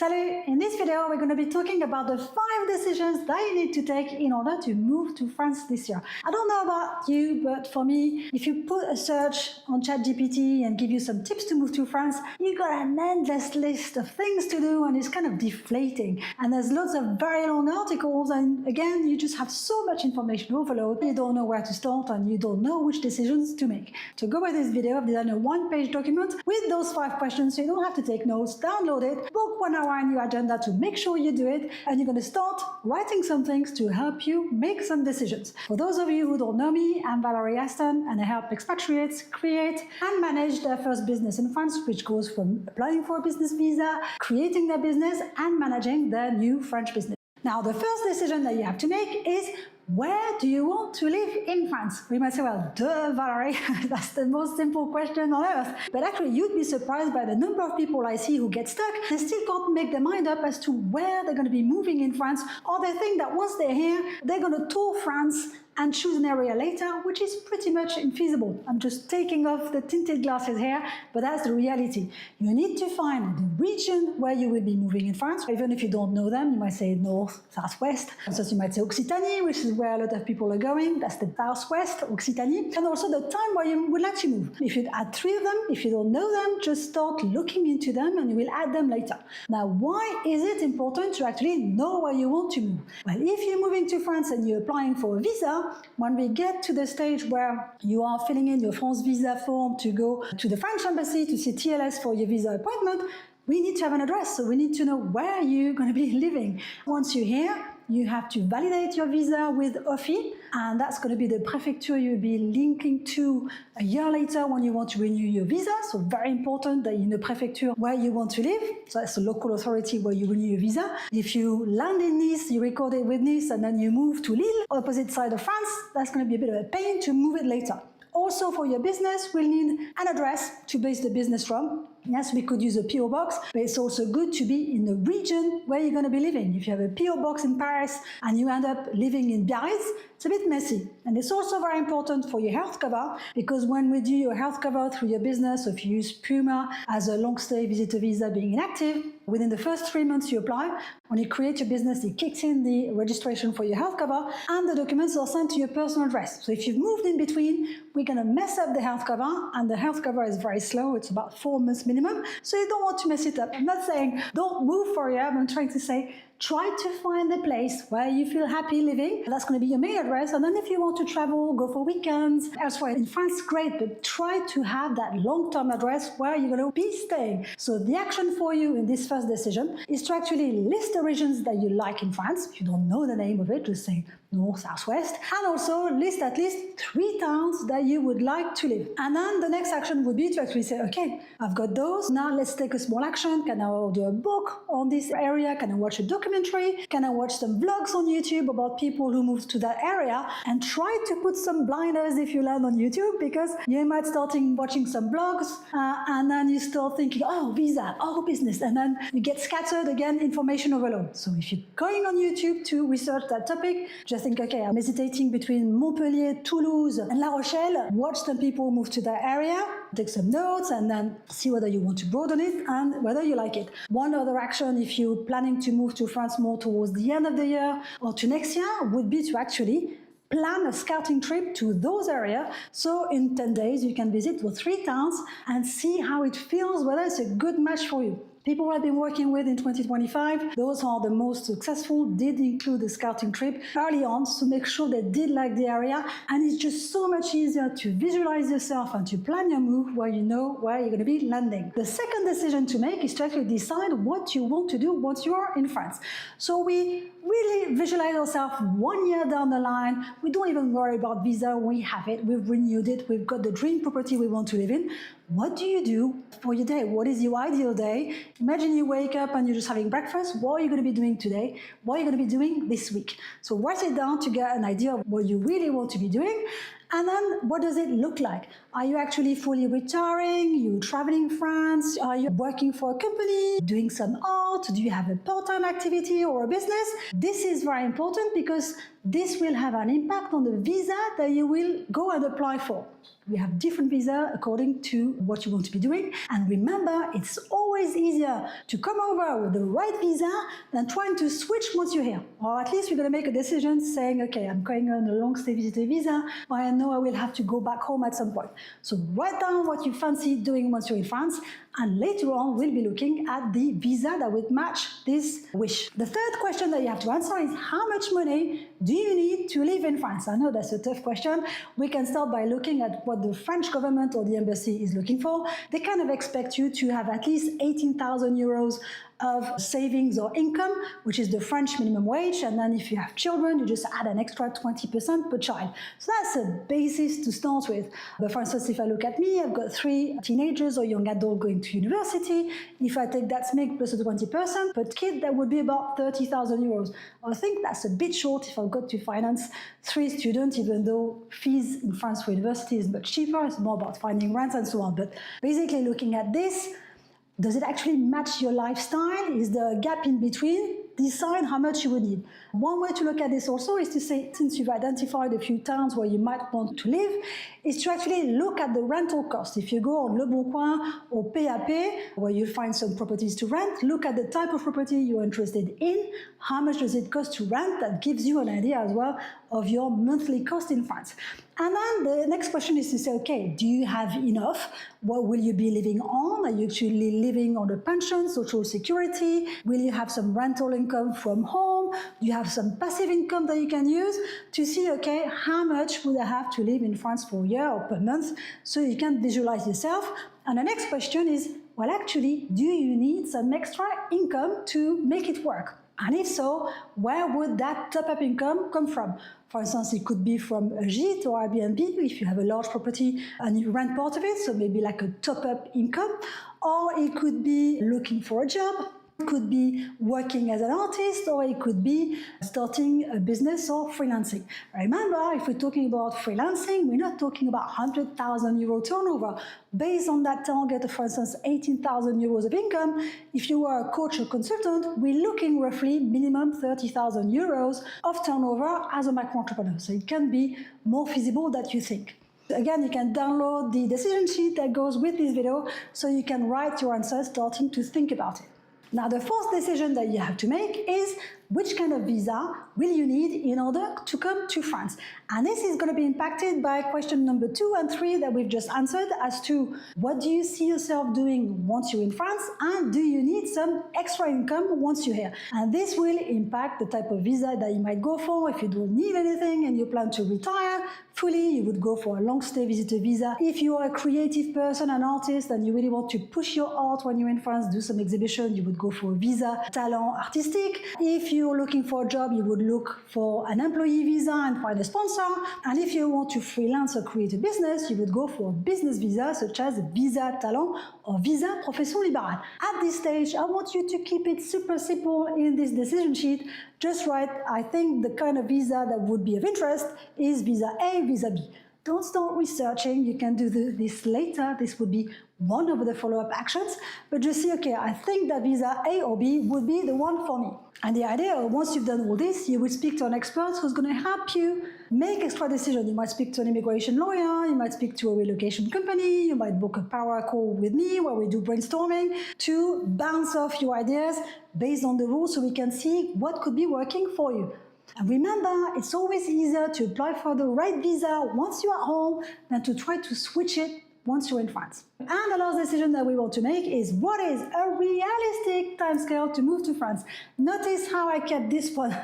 Salut! In this video, we're going to be talking about the 5 decisions that you need to take in order to move to France this year. I don't know about you, but for me, if you put a search on ChatGPT and give you some tips to move to France, you got an endless list of things to do and it's kind of deflating. And there's lots of very long articles and again, you just have so much information overload, you don't know where to start and you don't know which decisions to make. To go with this video, I've done a 1-page document with those 5 questions so you don't have to take notes, download it, book 1 hour in your agenda to make sure you do it, and you're going to start writing some things to help you make some decisions. For those of you who don't know me, I'm Valerie Aston and I help expatriates create and manage their first business in France, which goes from applying for a business visa, creating their business and managing their new French business. Now, the first decision that you have to make is, where do you want to live in France? We might say, well, duh, Valerie, that's the most simple question on earth. But actually, you'd be surprised by the number of people I see who get stuck. They still can't make their mind up as to where they're going to be moving in France, or they think that once they're here, they're going to tour France and choose an area later, which is pretty much infeasible. I'm just taking off the tinted glasses here, but that's the reality. You need to find the region where you will be moving in France. Even if you don't know them, you might say north, southwest. So you might say Occitanie, which is where a lot of people are going. That's the southwest, Occitanie. And also the time where you would like to move. If you add 3 of them, if you don't know them, just start looking into them and you will add them later. Now, why is it important to actually know where you want to move? Well, if you're moving to France and you're applying for a visa, when we get to the stage where you are filling in your France visa form to go to the French embassy to see TLS for your visa appointment, we need to have an address, so we need to know where you're going to be living. Once you're here, you have to validate your visa with OFI, and that's going to be the prefecture you'll be linking to a year later when you want to renew your visa. So very important that in the prefecture where you want to live, so that's the local authority where you renew your visa. If you land in Nice, you record it with Nice, and then you move to Lille, opposite side of France, that's going to be a bit of a pain to move it later. Also, for your business, we'll need an address to base the business from. Yes, we could use a PO box, but it's also good to be in the region where you're going to be living. If you have a PO box in Paris and you end up living in Biarritz, it's a bit messy. And it's also very important for your health cover, because when we do your health cover through your business, if you use Puma as a long stay visitor visa being inactive, within the first 3 months you apply, when you create your business, it kicks in the registration for your health cover and the documents are sent to your personal address. So if you've moved in between, we're going to mess up the health cover, and the health cover is very slow. It's about 4 months minimum, so you don't want to mess it up. I'm not saying don't move for a year, but I'm trying to say try to find a place where you feel happy living. That's going to be your main address. And then if you want to travel, go for weekends elsewhere in France, great, but try to have that long-term address where you're going to be staying. So the action for you in this first decision is to actually list the regions that you like in France. If you don't know the name of it, just say north, southwest, and also list at least 3 towns that you would like to live. And then the next action would be to actually say, okay, I've got those. Now let's take a small action. Can I order a book on this area? Can I watch a documentary? Can I watch some vlogs on YouTube about people who moved to that area? And try to put some blinders if you land on YouTube, because you might start watching some vlogs and then you start thinking, oh, visa, oh, business, and then you get scattered again, information overload. So if you're going on YouTube to research that topic, just think, okay, I'm hesitating between Montpellier, Toulouse, and La Rochelle. Watch some people move to that area, take some notes, and then see whether you want to broaden it and whether you like it. One other action, if you're planning to move to France more towards the end of the year or to next year, would be to actually plan a scouting trip to those areas. So in 10 days, you can visit those 3 towns and see how it feels, whether it's a good match for you. People I've been working with in 2025, those are the most successful, did include a scouting trip early on to make sure they did like the area, and it's just so much easier to visualize yourself and to plan your move where you know where you're going to be landing. The second decision to make is to actually decide what you want to do once you are in France. So we really visualize ourselves 1 year down the line. We don't even worry about visa. We have it. We've renewed it. We've got the dream property we want to live in. What do you do for your day? What is your ideal day? Imagine you wake up and you're just having breakfast. What are you going to be doing today? What are you going to be doing this week? So write it down to get an idea of what you really want to be doing. And then what does it look like? Are you actually fully retiring? Are you traveling France? Are you working for a company? Doing some art? Do you have a part-time activity or a business? This is very important because this will have an impact on the visa that you will go and apply for. We have different visa according to what you want to be doing. And remember, it's always easier to come over with the right visa than trying to switch once you're here. Or at least you're going to make a decision saying, okay, I'm going on a long stay visitor visa, but I know I will have to go back home at some point. So write down what you fancy doing once you're in France, and later on we'll be looking at the visa that would match this wish. The third question that you have to answer is, how much money do you need to live in France? I know that's a tough question. We can start by looking at what the French government or the embassy is looking for. They kind of expect you to have at least 18,000 euros of savings or income, which is the French minimum wage. And then if you have children, you just add an extra 20% per child. So that's a basis to start with. But for instance, if I look at me, I've got 3 teenagers or young adults going to university. If I take that SMIC plus the 20% per kid, that would be about 30,000 euros. I think that's a bit short if I've got to finance 3 students, even though fees in France for university is much cheaper. It's more about finding rent and so on. But basically looking at this, does it actually match your lifestyle? Is there a gap in between? Decide how much you would need. One way to look at this also is to say, since you've identified a few towns where you might want to live, is to actually look at the rental cost. If you go on Le Bon Coin or PAP, where you'll find some properties to rent, look at the type of property you're interested in, how much does it cost to rent. That gives you an idea as well of your monthly cost in France. And then the next question is to say, okay, do you have enough? What will you be living on? Are you actually living on a pension, social security? Will you have some rental income from home? Do you have some passive income that you can use to see, okay, how much would I have to live in France for a year or per month, so you can visualize yourself. And the next question is, well, actually, do you need some extra income to make it work? And if so, where would that top-up income come from? For instance, it could be from a gîte or Airbnb if you have a large property and you rent part of it, so maybe like a top-up income. Or it could be looking for a job. It could be working as an artist, or it could be starting a business or freelancing. Remember, if we're talking about freelancing, we're not talking about 100,000 euro turnover. Based on that target of, for instance, 18,000 euros of income, if you are a coach or consultant, we're looking roughly minimum 30,000 euros of turnover as a micro entrepreneur. So it can be more feasible than you think. Again, you can download the decision sheet that goes with this video so you can write your answers starting to think about it. Now, the fourth decision that you have to make is, which kind of visa will you need in order to come to France? And this is going to be impacted by question number 2 and 3 that we've just answered, as to what do you see yourself doing once you're in France, and do you need some extra income once you're here? And this will impact the type of visa that you might go for. If you don't need anything and you plan to retire fully, you would go for a long stay visitor visa. If you are a creative person, an artist, and you really want to push your art when you're in France, do some exhibition, you would go for a visa talent artistique. If you're looking for a job, you would look for an employee visa and find a sponsor. And if you want to freelance or create a business, you would go for a business visa, such as visa talent or visa profession libérale. At this stage, I want you to keep it super simple in this decision sheet. Just write, I think the kind of visa that would be of interest is visa A, visa B. Don't start researching. You can do this later. This would be one of the follow-up actions. But just see, okay, I think that visa A or B would be the one for me. And the idea, once you've done all this, you would speak to an expert who's going to help you make extra decisions. You might speak to an immigration lawyer, you might speak to a relocation company, you might book a power call with me where we do brainstorming to bounce off your ideas based on the rules, so we can see what could be working for you. And remember, it's always easier to apply for the right visa once you're at home than to try to switch it once you're in France. And the last decision that we want to make is, what is a realistic timescale to move to France? Notice how I kept this one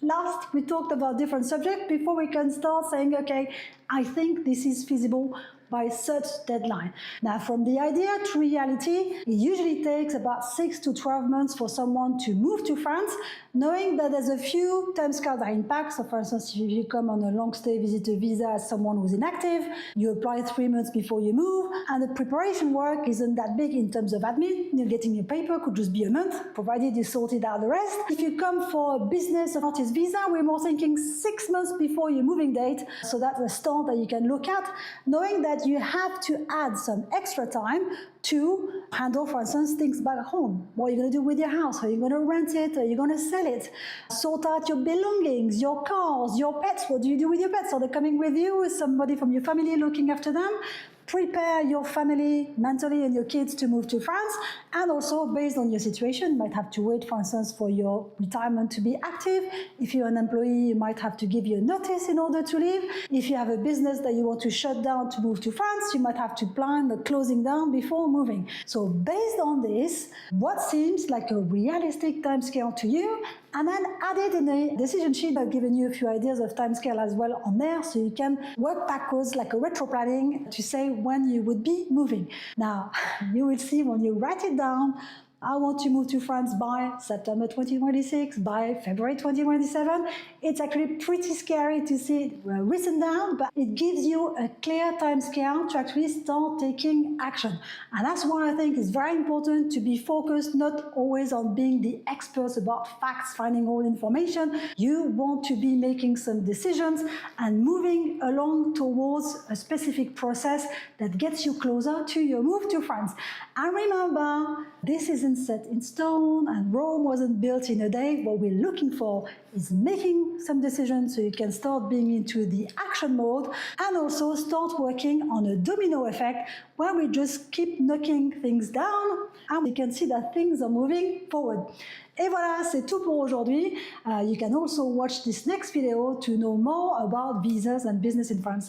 last. We talked about different subjects before we can start saying, okay, I think this is feasible by such deadline. Now, from the idea to reality, it usually takes about 6 to 12 months for someone to move to France, knowing that there's a few timescales that impact. So for instance, if you come on a long stay visitor visa as someone who's inactive, you apply 3 months before you move, and the preparation work isn't that big in terms of admin. Getting your paper could just be a month, provided you sorted out the rest. If you come for a business or artist visa, we're more thinking 6 months before your moving date, so that's a start that you can look at, knowing that that you have to add some extra time to handle, for instance, things back home. What are you going to do with your house? Are you going to rent it? Are you going to sell it? Sort out your belongings, your cars, your pets. What do you do with your pets? Are they coming with you? Is somebody from your family looking after them? Prepare your family mentally and your kids to move to France. And also, based on your situation, you might have to wait, for instance, for your retirement to be active. If you're an employee, you might have to give you a notice in order to leave. If you have a business that you want to shut down to move to France, you might have to plan the closing down before moving. So based on this, what seems like a realistic timescale to you? And then add it in the decision sheet. I've given you a few ideas of timescale as well on there, so you can work backwards like a retro planning to say when you would be moving. Now, you will see when you write it down, I want to move to France by September 2026, by February 2027. It's actually pretty scary to see it written down, but it gives you a clear time scale to actually start taking action. And that's why I think it's very important to be focused, not always on being the experts about facts, finding all information. You want to be making some decisions and moving along towards a specific process that gets you closer to your move to France. And remember, this isn't set in stone and Rome wasn't built in a day. What we're looking for is making some decisions so you can start being into the action mode and also start working on a domino effect where we just keep knocking things down and we can see that things are moving forward. Et voilà, c'est tout pour aujourd'hui. You can also watch this next video to know more about visas and business in France.